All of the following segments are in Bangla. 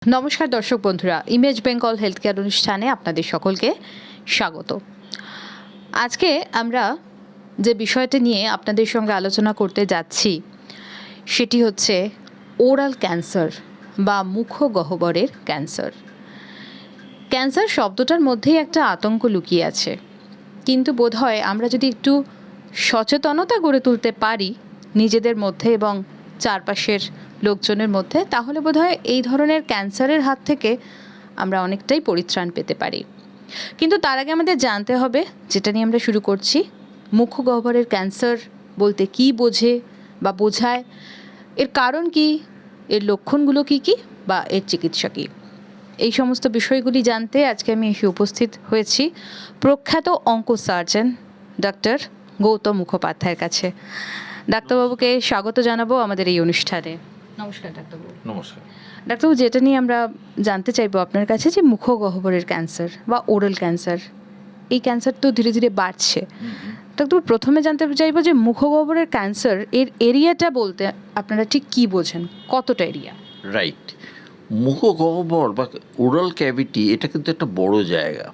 নমস্কার দর্শক বন্ধুরা, ইমেজ বেঙ্গল হেলথ কেয়ার অনুষ্ঠানে আপনাদের সকলকে স্বাগত। আজকে আমরা যে বিষয়টি নিয়ে আপনাদের সঙ্গে আলোচনা করতে যাচ্ছি সেটি হচ্ছে ওরাল ক্যান্সার বা মুখগহ্বরের ক্যান্সার। ক্যান্সার শব্দটার মধ্যেই একটা আতঙ্ক লুকিয়ে আছে, কিন্তু বোধহয় আমরা যদি একটু সচেতনতা গড়ে তুলতে পারি নিজেদের মধ্যে এবং চারপাশের লোকজনের মধ্যে, তাহলে বোধহয় এই ধরনের ক্যান্সারের হাত থেকে আমরা অনেকটাই পরিত্রাণ পেতে পারি। কিন্তু তার আগে আমাদের জানতে হবে, যেটা নিয়ে আমরা শুরু করছি, মুখগহ্বরের ক্যান্সার বলতে কী বোঝে বা বোঝায়, এর কারণ কি, এর লক্ষণগুলো কী কী, বা এর চিকিৎসা কী। এই সমস্ত বিষয়গুলি জানতে আজকে আমি এসে উপস্থিত হয়েছি প্রখ্যাত অঙ্কোসার্জন ডক্টর গৌতম মুখোপাধ্যায়ের কাছে। ডাক্তারবাবুকে স্বাগত জানাবো আমাদের এই অনুষ্ঠানে। নমস্কার ডাক্তারবাবু। নমস্কার ডাক্তারবাবু, যেটা নিয়ে আমরা জানতে চাইবো আপনার কাছে, যে মুখগহ্বরের ক্যান্সার বা ওরাল ক্যান্সার, এই ক্যান্সার তো ধীরে ধীরে বাড়ছে। ডাক্তারবাবু, প্রথমে জানতে চাইবো যে মুখগহ্বরের ক্যান্সার এর এরিয়াটা বলতে আপনারা ঠিক কী বোঝেন, কতটা এরিয়া? রাইট, মুখগহ্বর বা ওরাল ক্যাভিটি এটা কিন্তু একটা বড় জায়গা,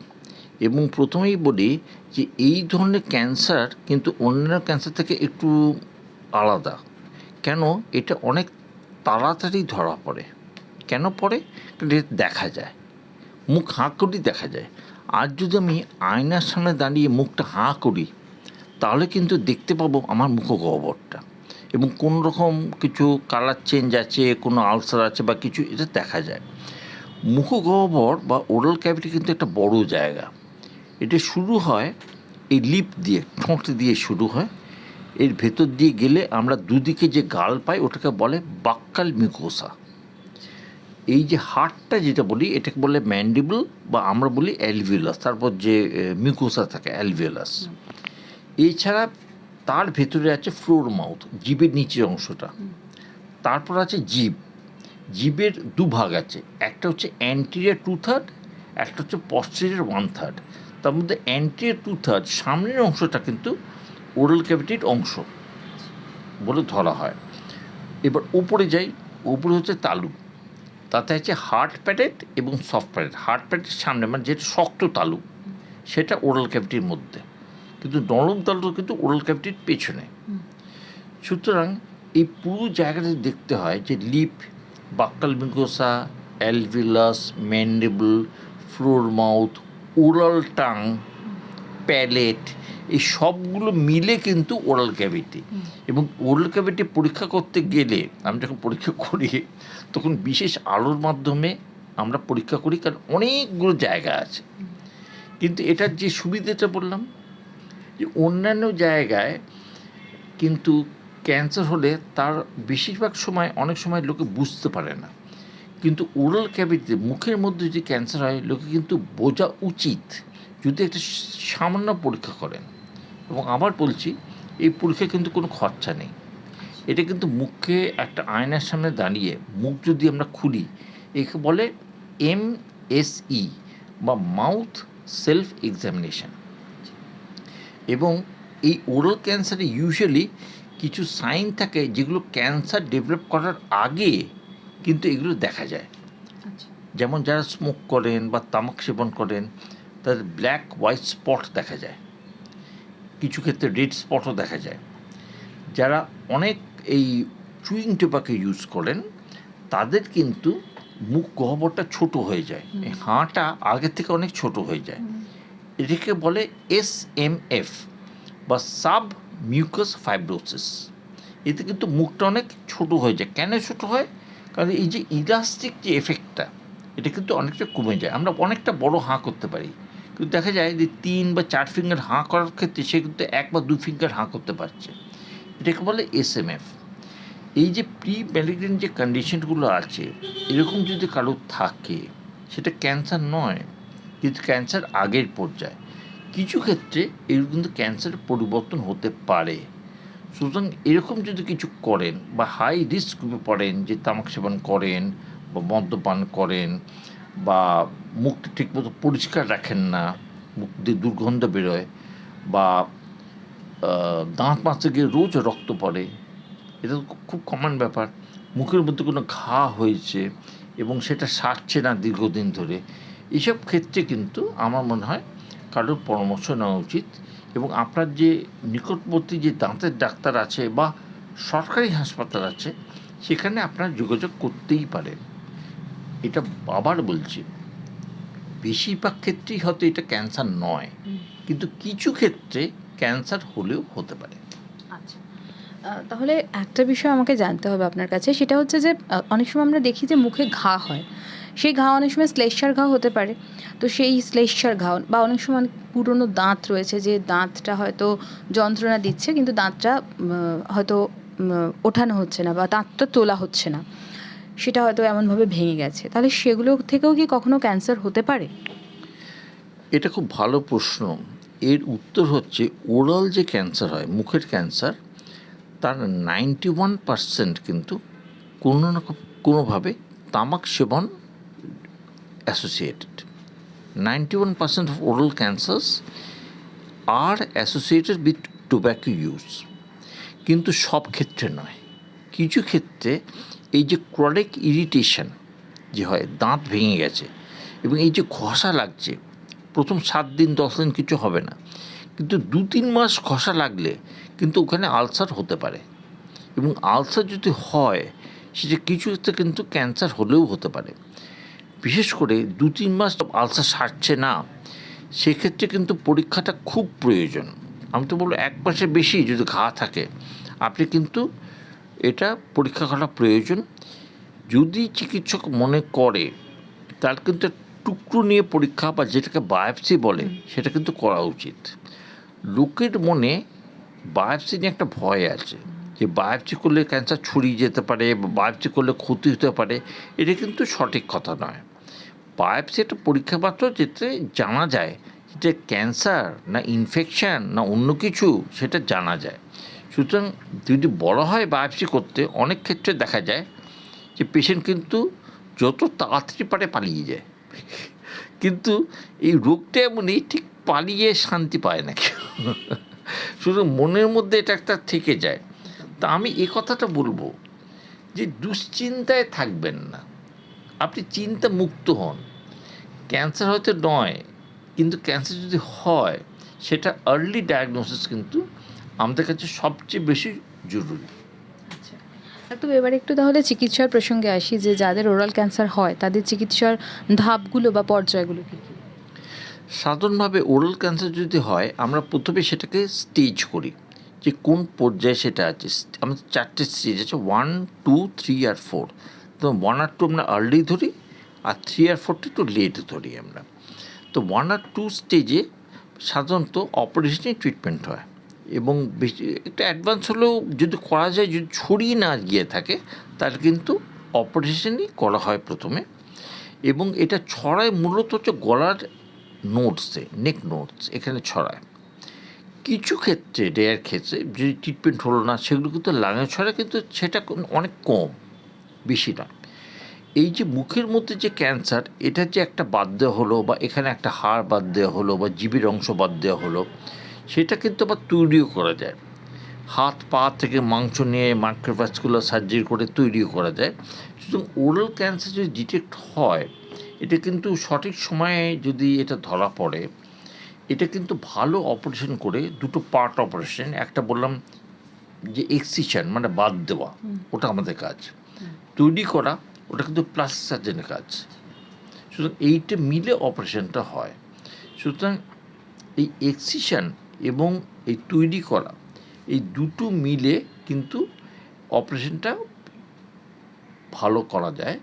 এবং প্রথমেই বলি যে এই ধরনের ক্যান্সার কিন্তু অন্যান্য ক্যান্সার থেকে একটু আলাদা। কেন? এটা অনেক তাড়াতাড়ি ধরা পড়ে। কেন পড়ে? কারণ এটা দেখা যায়, মুখ হাঁ করেই দেখা যায়। আর যদি আমি আয়নার সামনে দাঁড়িয়ে মুখটা হাঁ করি, তাহলে কিন্তু দেখতে পাবো আমার মুখগহ্বরটা, এবং কোনো রকম কিছু কালার চেঞ্জ আছে, কোনো আলসার আছে বা কিছু, এটা দেখা যায়। মুখগহ্বর বা ওরাল ক্যাভিটি কিন্তু একটা বড় জায়গা। এটা শুরু হয় এই লিপ দিয়ে, ঠোঁট দিয়ে শুরু হয়। এর ভেতর দিয়ে গেলে আমরা দুদিকে যে গাল পাই ওটাকে বলে বাক্কাল মিউকোসা। এই যে হাড়টা যেটা বলি এটাকে বলে ম্যান্ডিবল, বা আমরা বলি অ্যালভিওলাস। তারপর যে মিউকোসা থাকে অ্যালভিওলাস। এছাড়া তার ভেতরে আছে ফ্লোর মাউথ, জিভের নিচের অংশটা। তারপর আছে জিভ। জিভের দুভাগ আছে, একটা হচ্ছে অ্যান্টেরিয়র 2/3, একটা হচ্ছে পস্টেরিয়র 1/3। তার মধ্যে অ্যান্টেরিয়র 2/3 সামনের অংশটা কিন্তু ওরাল ক্যাভিটির অংশ বলে ধরা হয়। এবার উপরে যাই, উপরে হচ্ছে তালু। তাতে আছে হার্ড প্যাডেট এবং সফট প্যাডেট। হার্ড প্যাডের সামনে মানে যেটা শক্ত তালু, সেটা ওরাল ক্যাভিটির মধ্যে, কিন্তু নরম তালু কিন্তু ওরাল ক্যাভিটির পেছনে। সুতরাং এই পুরো জায়গাটা দেখতে হয় যে lip, buccal mucosa, alveolus, mandible, floor mouth, oral tongue, palate, এই সবগুলো মিলে কিন্তু ওরাল ক্যাভিটি। এবং ওরাল ক্যাভিটি পরীক্ষা করতে গেলে, আমি যখন পরীক্ষা করি তখন বিশেষ আলোর মাধ্যমে আমরা পরীক্ষা করি, কারণ অনেকগুলো জায়গা আছে। কিন্তু এটার যে সুবিধাটা বললাম, যে অন্যান্য জায়গায় কিন্তু ক্যান্সার হলে তার বেশিরভাগ সময়, অনেক সময় লোকে বুঝতে পারে না। কিন্তু ওরাল ক্যাভিটিতে, মুখের মধ্যে যদি ক্যান্সার হয়, লোকে কিন্তু বোঝা উচিত যদি একটা সামান্য পরীক্ষা করেন। এবং আবার বলছি, এই পরীক্ষা কিন্তু কোনো খরচা নেই। এটা কিন্তু মুখে একটা আয়নার সামনে দাঁড়িয়ে মুখ যদি আমরা খুলি, একে বলে MSE বা মাউথ সেলফ এক্সামিনেশন। এবং এই ওরাল ক্যান্সারে ইউজুয়ালি কিছু সাইন থাকে যেগুলো ক্যান্সার ডেভেলপ করার আগে কিন্তু এগুলো দেখা যায়। যেমন যারা স্মোক করেন বা তামাক সেবন করেন, তাদের ব্ল্যাক হোয়াইট স্পট দেখা যায়, কিছু ক্ষেত্রে রেড স্পটও দেখা যায়। যারা অনেক এই চুইং টোবাকো ইউজ করেন, তাদের কিন্তু মুখ গহ্বরটা ছোট হয়ে যায়, এই হাঁটা আগের থেকে অনেক ছোট হয়ে যায়। এটাকে বলে SMF বা সাব মিউকাস ফাইব্রোসিস। এতে কিন্তু মুখটা অনেক ছোট হয়ে যায়। কেন ছোট হয়? কারণ এই যে ইলাস্টিক যে এফেক্টটা, এটা কিন্তু অনেকটা কমে যায়। আমরা অনেকটা বড় হাঁ করতে পারি, কিন্তু দেখা যায় যে 3 বা 4 ফিঙ্গার হাঁ করার ক্ষেত্রে সে কিন্তু 1 বা 2 ফিঙ্গার হাঁ করতে পারছে। এটাকে বলে SMF। এই যে প্রি ম্যালিগন্যান্ট যে কন্ডিশনগুলো আছে, এরকম যদি কারো থাকে, সেটা ক্যান্সার নয়, কিন্তু ক্যান্সার আগের পর্যায়ে। কিছু ক্ষেত্রে এগুলো কিন্তু ক্যান্সারের পরিবর্তন হতে পারে। সুতরাং এরকম যদি কিছু করেন বা হাই রিস্ক গ্রুপে পড়েন, যে তামাক সেবন করেন বা মদ্যপান করেন বা মুখটা ঠিকমতো পরিষ্কার রাখেন না, মুখ দিয়ে দুর্গন্ধ বেরোয়, বা দাঁত মাজতে গিয়ে রোজ রক্ত পড়ে, এটা খুব কমন ব্যাপার। মুখের মধ্যে কোনো ঘা হয়েছে, এবং সেটা সারছে না দীর্ঘদিন ধরে, এসব ক্ষেত্রে কিন্তু আমার মনে হয় কারোর পরামর্শ নেওয়া উচিত। এবং আপনার যে নিকটবর্তী যে দাঁতের ডাক্তার আছে বা সরকারি হাসপাতাল আছে, সেখানে আপনার যোগাযোগ করতেই পারেন। এটা আবার বলছি, বেশিরভাগ ক্ষেত্রেই হয়তো এটা ক্যান্সার নয়, কিন্তু কিছু ক্ষেত্রে ক্যান্সার হলেও হতে পারে। আচ্ছা, তাহলে একটা বিষয় আমাকে জানতে হবে আপনার কাছে, সেটা হচ্ছে যে অনেক সময় আমরা দেখি যে মুখে ঘা হয়, সেই ঘা অনেক সময় শ্লেষ্মার ঘা হতে পারে। তো সেই শ্লেষ্মার ঘা বা অনেক সময় অনেক পুরনো দাঁত রয়েছে, যে দাঁতটা হয়তো যন্ত্রণা দিচ্ছে কিন্তু দাঁতটা হয়তো ওঠানো হচ্ছে না বা দাঁতটা তোলা হচ্ছে না, সেটা হয়তো এমনভাবে ভেঙে গেছে, তাহলে সেগুলো থেকেও কি কখনো ক্যান্সার হতে পারে? এটা খুব ভালো প্রশ্ন। এর উত্তর হচ্ছে, ওরাল যে ক্যান্সার হয়, মুখের ক্যান্সার, তার 91% কিন্তু কোনো না কোনোভাবে তামাক সেবন associated. 91% of oral cancers are associated with tobacco use. কিন্তু সব ক্ষেত্রে নয়, কিছু ক্ষেত্রে এই যে ক্রনিক ইরিটেশন যে হয়, দাঁত ভেঙে গেছে এবং এই যে ঘষা লাগছে, প্রথম 7 দিন 10 দিন কিছু হবে না, কিন্তু 2-3 মাস ঘষা লাগলে কিন্তু ওখানে আলসার হতে পারে। এবং আলসার যদি হয়, সেটা কিছু ক্ষেত্রে কিন্তু ক্যান্সার হলেও হতে পারে। বিশেষ করে 2-3 মাস আলসার সারছে না, সেক্ষেত্রে কিন্তু পরীক্ষাটা খুব প্রয়োজন। আমি তো বলবো 1 মাসের বেশি যদি ঘা থাকে, আপনি কিন্তু এটা পরীক্ষা করা প্রয়োজন। যদি চিকিৎসক মনে করে, তার কিন্তু টুকরো নিয়ে পরীক্ষা বা যেটাকে বায়োপসি বলে, সেটা কিন্তু করা উচিত। লোকের মনে বায়োপসি নিয়ে একটা ভয় আছে, যে বায়োপসি করলে ক্যান্সার ছড়িয়ে যেতে পারে বা বায়োপসি করলে ক্ষতি হতে পারে। এটা কিন্তু সঠিক কথা নয়। বায়োপসি একটা পরীক্ষা মাত্র, যেতে জানা যায় যে ক্যান্সার না ইনফেকশান না অন্য কিছু, সেটা জানা যায়। সুতরাং যদি বড় হয় বায়োপসি করতে, অনেক ক্ষেত্রে দেখা যায় যে পেশেন্ট কিন্তু যত তাড়াতাড়ি পারে পালিয়ে যায়, কিন্তু এই রোগটা এমনই, ঠিক পালিয়ে শান্তি পায় না কেউ। শুধু মনের মধ্যে এটা একটা থেকে যায়। তা আমি এই কথাটা বলবো যে দুশ্চিন্তায় থাকবেন না, আপনি চিন্তা মুক্ত হন। ক্যান্সার হয়তো নয়, কিন্তু ক্যান্সার যদি হয়, সেটা আর্লি ডায়াগনোসিস কিন্তু আমাদের কাছে সবচেয়ে বেশি জরুরি। আচ্ছা, একটু এবারে একটু তাহলে চিকিৎসার প্রসঙ্গে আসি, যে যাদের ওরাল ক্যান্সার হয় তাদের চিকিৎসার ধাপগুলো বা পর্যায়গুলো কী কী? সাধারণভাবে ওরাল ক্যান্সার যদি হয়, আমরা প্রথমে সেটাকে স্টেজ করি, যে কোন পর্যায়ে সেটা আছে। আমাদের 4টে স্টেজ আছে, 1, 2, 3 আর 4। তো 1 আর 2 আমরা আর্লি ধরি, আর 3 আর 4টা একটু লেট ধরি আমরা। তো 1 আর 2 স্টেজে সাধারণত অপারেশনে ট্রিটমেন্ট হয়, এবং বেশি একটু অ্যাডভান্স হলেও যদি করা যায়, যদি ছড়িয়ে না গিয়ে থাকে, তাহলে কিন্তু অপারেশনই করা হয় প্রথমে। এবং এটা ছড়ায় মূলত হচ্ছে গলার নোটসে, নেক নোটস, এখানে ছড়ায়। কিছু ক্ষেত্রে, রেয়ার ক্ষেত্রে যদি ট্রিটমেন্ট হলো না, সেগুলো কিন্তু লাঙে ছড়ায়, কিন্তু সেটা অনেক কম, বেশি নয়। এই যে মুখের মধ্যে যে ক্যান্সার, এটা যে একটা বাদ দেওয়া হলো বা এখানে একটা হাড় বাদ দেওয়া হলো বা জিভের অংশ বাদ দেওয়া হলো, সেটা কিন্তু আবার তৈরিও করা যায়। হাত পা থেকে মাংস নিয়ে মাইক্রোভাস্কুলার সার্জারি করে তৈরিও করা যায়। সুতরাং ওরাল ক্যান্সার যদি ডিটেক্ট হয়, এটা কিন্তু সঠিক সময়ে যদি এটা ধরা পড়ে, এটা কিন্তু ভালো অপারেশন করে, দুটো পার্ট অপারেশন, একটা বললাম যে এক্সিশন মানে বাদ দেওয়া, ওটা আমাদের কাজ। তৈরি করা, ওটা কিন্তু প্লাস্টিক সার্জনের কাজ। সুতরাং এইটা মিলে অপারেশনটা হয়। সুতরাং এই এক্সিশন এবং এই তৈরি করা, এই দুটো মিলে কিন্তু অপারেশনটা ভালো করা যায়।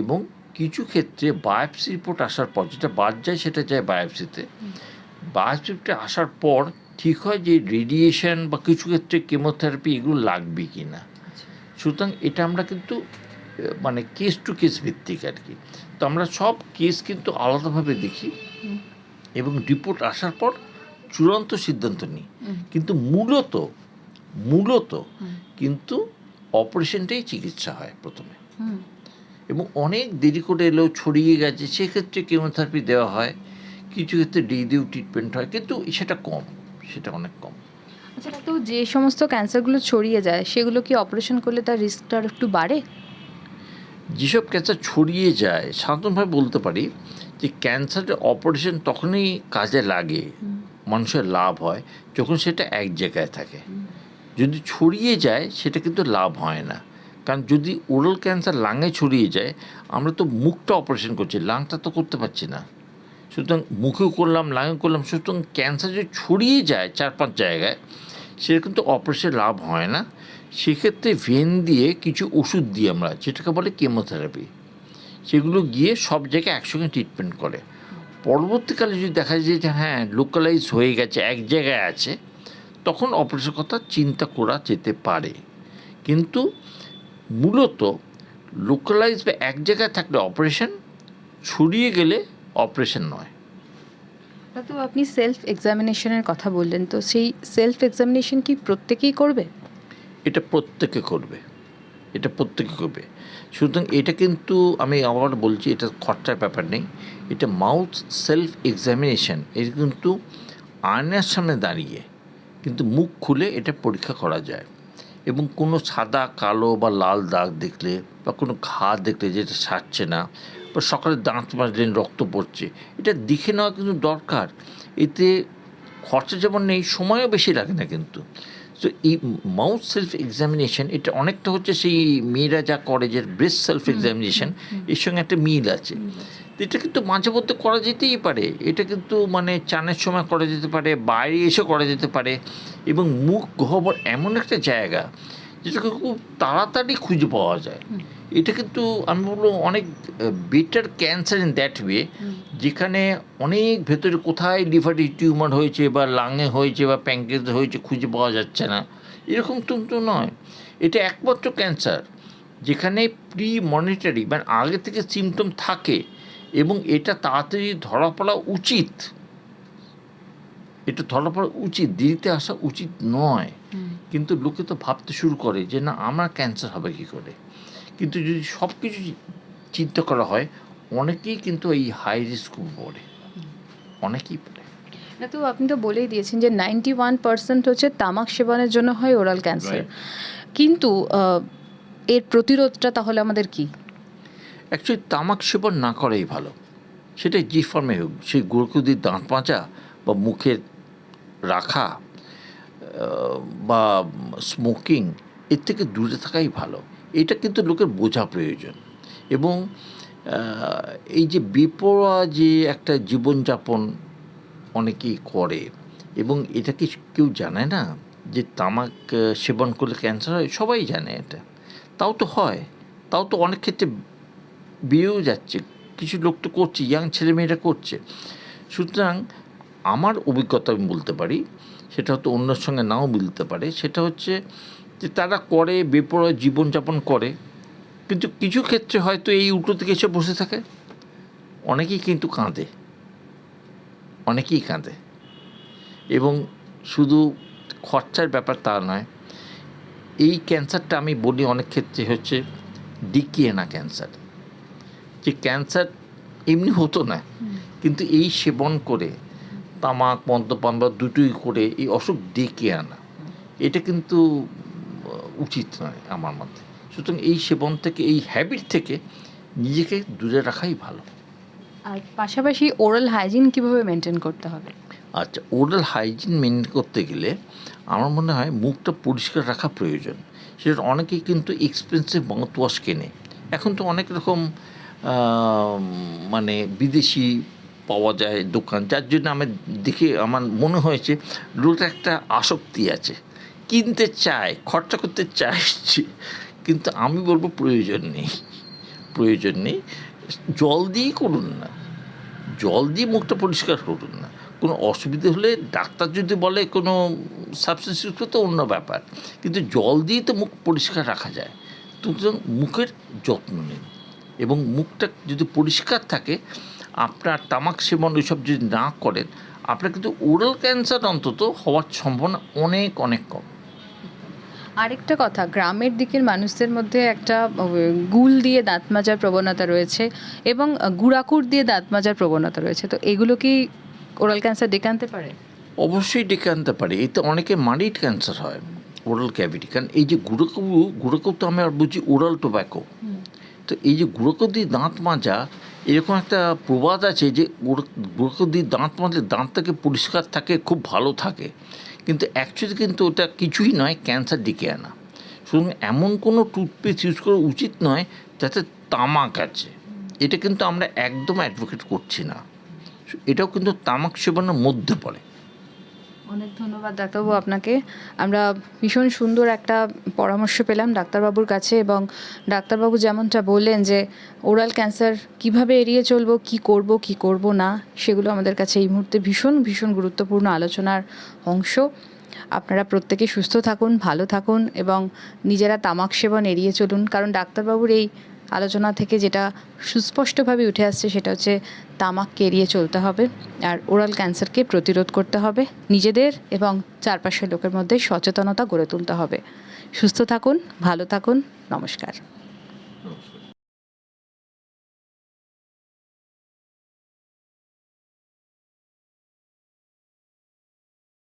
এবং কিছু ক্ষেত্রে বায়োপসি রিপোর্ট আসার পর, যেটা বাদ যায় সেটা যায় বায়োপসিতে, বায়োপসিটা আসার পর ঠিক হয় যে রেডিয়েশন বা কিছু ক্ষেত্রে কেমোথেরাপি এগুলো লাগবে কি না। সুতরাং এটা আমরা কিন্তু মানে কেস টু কেস ভিত্তিক আর কি। তো আমরা সব কেস কিন্তু আলাদাভাবে দেখি এবং রিপোর্ট আসার পর চূড়ান্ত সিদ্ধান্ত নিই। কিন্তু মূলত কিন্তু অপারেশনটাই চিকিৎসা হয় প্রথমে, এবং অনেক দেরি করে এলেও ছড়িয়ে গেছে, সেক্ষেত্রে কেমোথেরাপি দেওয়া হয়। কিছু ক্ষেত্রে দিয়েও ট্রিটমেন্ট হয়, কিন্তু সেটা কম, সেটা অনেক কম। আচ্ছা, তো যে সমস্ত ক্যান্সারগুলো ছড়িয়ে যায়, সেগুলো কি অপারেশন করলে তার রিস্কটা একটু বাড়ে? যেসব ক্যান্সার ছড়িয়ে যায় সাধারণভাবে বলতে পারি যে ক্যান্সারের অপারেশন তখনই কাজে লাগে, মানুষের লাভ হয় যখন সেটা এক জায়গায় থাকে। যদি ছড়িয়ে যায় সেটা কিন্তু লাভ হয় না, কারণ যদি ওরাল ক্যান্সার লাঙে ছড়িয়ে যায়, আমরা তো মুখটা অপারেশন করছি, লাংটা তো করতে পারছি না। সুতরাং মুখেও করলাম, লাঙে করলাম, সুতরাং ক্যান্সার যদি ছড়িয়ে যায় 4-5 জায়গায়, সেটা কিন্তু অপারেশন লাভ হয় না। সেক্ষেত্রে ভেন দিয়ে কিছু ওষুধ দিই আমরা, যেটাকে বলে কেমোথেরাপি, সেগুলো গিয়ে সব জায়গায় একসঙ্গে ট্রিটমেন্ট করে। পরবর্তীকালে যদি দেখা যায় যে হ্যাঁ লোকালাইজ হয়ে গেছে, এক জায়গায় আছে, তখন অপারেশনের কথা চিন্তা করা যেতে পারে। কিন্তু মূলত লোকালাইজ বা এক জায়গায় থাকলে অপারেশন, ছড়িয়ে গেলে অপারেশন নয়। তো আপনি সেলফ এক্সামিনেশনের কথা বললেন, তো সেই সেলফ এক্সামিনেশন কি প্রত্যেকেই করবে? এটা প্রত্যেকে করবে, এটা প্রত্যেকে করবে। সুতরাং এটা কিন্তু আমি আবার বলছি, এটা খরচার ব্যাপার নেই। এটা মাউথ সেলফ এক্সামিনেশন, এটা কিন্তু আয়নার সামনে দাঁড়িয়ে কিন্তু মুখ খুলে এটা পরীক্ষা করা যায়। এবং কোনো সাদা, কালো বা লাল দাগ দেখলে বা কোনো ঘা দেখলে যেটা সারছে না, বা সকালে দাঁত মাজলেন রক্ত পড়ছে, এটা দেখে নেওয়া কিন্তু দরকার। এতে খরচা যেমন নেই, সময়ও বেশি লাগে না কিন্তু। তো এই মাউথ সেলফ এক্সামিনেশন এটা অনেকটা হচ্ছে সেই মেয়েরা যা করে যে ব্রেস্ট সেলফ এক্সামিনেশন, এর সঙ্গে একটা মিল আছে। তো এটা কিন্তু মাঝে মধ্যে করা যেতেই পারে। এটা কিন্তু মানে চানের সময় করা যেতে পারে, বাইরে এসে করা যেতে পারে। এবং মুখ গহ্বর এমন একটা জায়গা যেটাকে খুব তাড়াতাড়ি খুঁজে পাওয়া যায়। এটা কিন্তু আমি বলবো অনেক better cancer in that way, যেখানে অনেক ভেতরে কোথায় লিভারে টিউমার হয়েছে বা লাঙে হয়েছে বা প্যাঙ্ক্রিয়াসে হয়েছে খুঁজে পাওয়া যাচ্ছে না, এরকম কিন্তু নয়। এটা একমাত্র ক্যান্সার যেখানে প্রি মনিটরি মানে আগে থেকে সিমটম থাকে এবং এটা তাড়াতাড়ি ধরা পড়া উচিত। এটা ধরা পড়া উচিত, দেরিতে আসা উচিত নয়। কিন্তু লোকে তো ভাবতে শুরু করে যে না আমার ক্যান্সার হবে কী করে। কিন্তু যদি সব কিছু চিন্তা করা হয়, অনেকেই কিন্তু এই হাই রিস্ক পড়ে, অনেকেই পড়ে। না, তো আপনি তো বলেই দিয়েছেন যে 91% হচ্ছে তামাক সেবনের জন্য হয় ওরাল ক্যান্সার। কিন্তু এর প্রতিরোধটা তাহলে আমাদের কি? অ্যাকচুয়ালি তামাক সেবন না করাই ভালো, সেটা যে ফর্মে হোক। সেই গুঁড়োকুদির দাঁত মাজা বা মুখে রাখা বা স্মোকিং, এর থেকে দূরে থাকাই ভালো। এটা কিন্তু লোকের বোঝা প্রয়োজন। এবং এই যে বেপরোয়া যে একটা জীবনযাপন অনেকেই করে, এবং এটা কি কেউ জানে না যে তামাক সেবন করলে ক্যান্সার হয়? সবাই জানে এটা, তাও তো হয়, তাও তো অনেক ক্ষেত্রে বেড়েও যাচ্ছে। কিছু লোক তো করছে, ইয়াং ছেলেমেয়েরা করছে। সুতরাং আমার অভিজ্ঞতা আমি বলতে পারি, সেটা হয়তো অন্যের সঙ্গে নাও মিলতে পারে, সেটা হচ্ছে যে তারা করে, বেপরোয়া জীবনযাপন করে, কিন্তু কিছু ক্ষেত্রে হয়তো এই উল্টো দিকে এসে বসে থাকে। অনেকেই কিন্তু কাঁদে, অনেকেই কাঁদে। এবং শুধু খরচার ব্যাপার তা নয়, এই ক্যান্সারটা আমি বলি অনেক ক্ষেত্রে হচ্ছে ডিকিয়েনা ক্যান্সার, যে ক্যান্সার এমনি হতো না, কিন্তু এই সেবন করে তামাক মদ্যপান বা দুটোই করে এই অসুখ ডেকে আনা, এটা কিন্তু উচিত নয় আমার মতে। সুতরাং এই সেবন থেকে, এই হ্যাবিট থেকে নিজেকে দূরে রাখাই ভালো। আর পাশাপাশি ওরাল হাইজিন কিভাবে মেনটেন করতে হবে? আচ্ছা, ওরাল হাইজিন মেনটেন করতে গেলে আমার মনে হয় মুখটা পরিষ্কার রাখা প্রয়োজন। সেটা অনেকেই কিন্তু এক্সপেন্সিভ মাউথওয়াশ কেনে। এখন তো অনেক রকম মানে বিদেশি পাওয়া যায় দোকান, যার জন্য আমার দেখে আমার মনে হয়েছে লোকটা একটা আসক্তি আছে, কিনতে চায়, খরচা করতে চাইছে। কিন্তু আমি বলবো প্রয়োজন নেই, প্রয়োজন নেই। জল দিয়েই করুন না, জল দিয়ে মুখটা পরিষ্কার করুন না। কোনো অসুবিধে হলে ডাক্তার যদি বলে কোনো সাবস্টেন্স ইউজ করতে, অন্য ব্যাপার, কিন্তু জল দিয়ে তো মুখ পরিষ্কার রাখা যায়। সুতরাং মুখের যত্ন নিন, এবং মুখটা যদি পরিষ্কার থাকে, আপনার তামাক সেবন ওইসব যদি না করেন, আপনার কিন্তু ওরাল ক্যান্সার অন্তত হওয়ার সম্ভাবনা অনেক অনেক কম। আরেকটা কথা, গ্রামের দিকের মানুষদের মধ্যে একটা গুল দিয়ে দাঁত মাজার প্রবণতা রয়েছে এবং গুড়াকুর দিয়ে দাঁত মাজার প্রবণতা রয়েছে, তো এগুলো কি ওরাল ক্যান্সার ডেকে আনতে পারে? অবশ্যই ডেকে আনতে পারে। এতে অনেকে মারিড ক্যান্সার হয়, ওরাল ক্যাভিটি। কারণ এই যে গুঁড়োকু তো আমি আর বুঝি ওরাল টোব্যাকো, তো এই যে গুঁড়ো দিয়ে দাঁত মাজা, এরকম একটা প্রবাদ আছে যে গুঁড়ো দিয়ে দাঁত মাজলে দাঁতটাকে পরিষ্কার থাকে, খুব ভালো থাকে, কিন্তু অ্যাকচুয়ালি কিন্তু ওটা কিছুই নয়, ক্যান্সার ডেকে আনা। সুতরাং এমন কোনো টুথপেস্ট ইউজ করা উচিত নয় যাতে তামাক আছে, এটা কিন্তু আমরা একদম অ্যাডভোকেট করছি না, এটাও কিন্তু তামাক সেবনের মধ্যে পড়ে। অনেক ধন্যবাদ ডাক্তারবাবু আপনাকে। আমরা ভীষণ সুন্দর একটা পরামর্শ পেলাম ডাক্তারবাবুর কাছে, এবং ডাক্তারবাবু যেমনটা বললেন যে ওরাল ক্যান্সার কিভাবে এড়িয়ে চলবো, কি করব না, সেগুলো আমাদের কাছে এই মুহূর্তে ভীষণ ভীষণ গুরুত্বপূর্ণ আলোচনার অংশ। আপনারা প্রত্যেকে সুস্থ থাকুন, ভালো থাকুন এবং নিজেরা তামাক সেবন এড়িয়ে চলুন, কারণ ডাক্তারবাবুর এই আলোচনা থেকে যেটা সুস্পষ্টভাবে উঠে আসছে সেটা হচ্ছে তামাককে এড়িয়ে চলতে হবে আর ওরাল ক্যান্সারকে প্রতিরোধ করতে হবে, নিজেদের এবং চারপাশের লোকের মধ্যে সচেতনতা গড়ে তুলতে হবে। সুস্থ থাকুন, ভালো থাকুন, নমস্কার।